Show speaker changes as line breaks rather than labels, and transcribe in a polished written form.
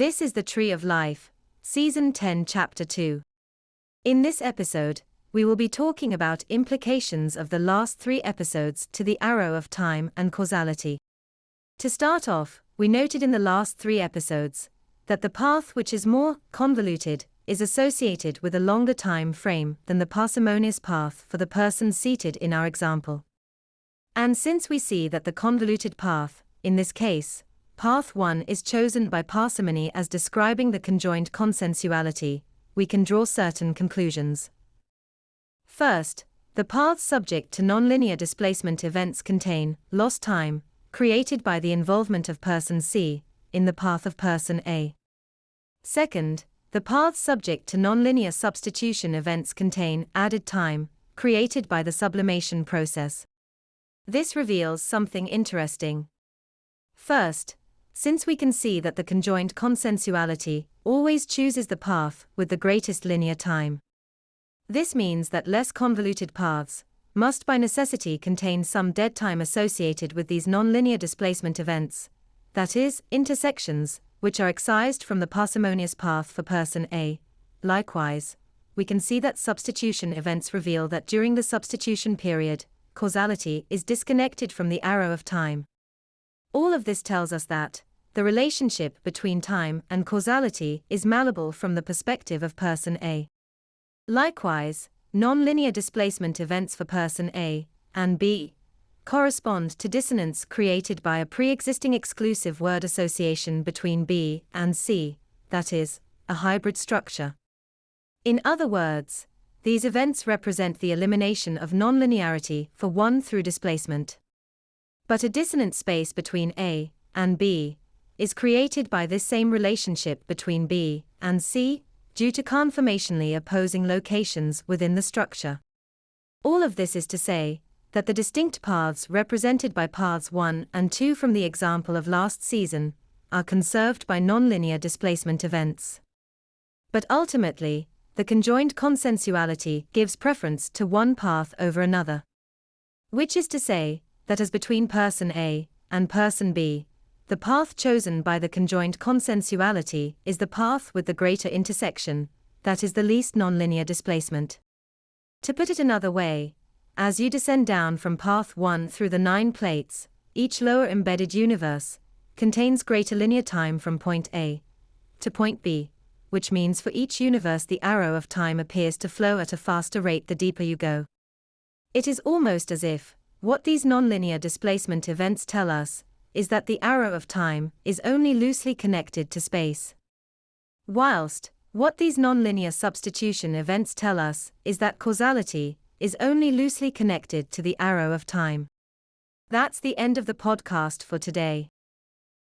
This is the Tree of Life, Season 10, Chapter 2. In this episode, we will be talking about implications of the last 3 episodes to the arrow of time and causality. To start off, we noted in the last 3 episodes that the path which is more convoluted is associated with a longer time frame than the parsimonious path for the person seated in our example. And since we see that the convoluted path, in this case, Path 1 is chosen by parsimony as describing the conjoined consensuality, we can draw certain conclusions. First, the paths subject to nonlinear displacement events contain lost time, created by the involvement of person C, in the path of person A. Second, the paths subject to nonlinear substitution events contain added time, created by the sublimation process. This reveals something interesting. First, since we can see that the conjoined consensuality always chooses the path with the greatest linear time. This means that less convoluted paths must by necessity contain some dead time associated with these nonlinear displacement events, that is, intersections, which are excised from the parsimonious path for person A. Likewise, we can see that substitution events reveal that during the substitution period, causality is disconnected from the arrow of time. All of this tells us that the relationship between time and causality is malleable from the perspective of person A. Likewise, nonlinear displacement events for person A and B correspond to dissonance created by a pre-existing exclusive word association between B and C, that is, a hybrid structure. In other words, these events represent the elimination of nonlinearity for one through displacement. But a dissonant space between A and B is created by this same relationship between B and C due to conformationally opposing locations within the structure. All of this is to say that the distinct paths represented by paths 1 and 2 from the example of last season are conserved by nonlinear displacement events. But ultimately, the conjoined consensuality gives preference to one path over another. Which is to say, that as between person A and person B, the path chosen by the conjoined consensuality is the path with the greater intersection, that is the least nonlinear displacement. To put it another way, as you descend down from path 1 through the 9 plates, each lower embedded universe contains greater linear time from point A to point B, which means for each universe the arrow of time appears to flow at a faster rate the deeper you go. It is almost as if what these nonlinear displacement events tell us is that the arrow of time is only loosely connected to space. Whilst, what these nonlinear substitution events tell us is that causality is only loosely connected to the arrow of time. That's the end of the podcast for today.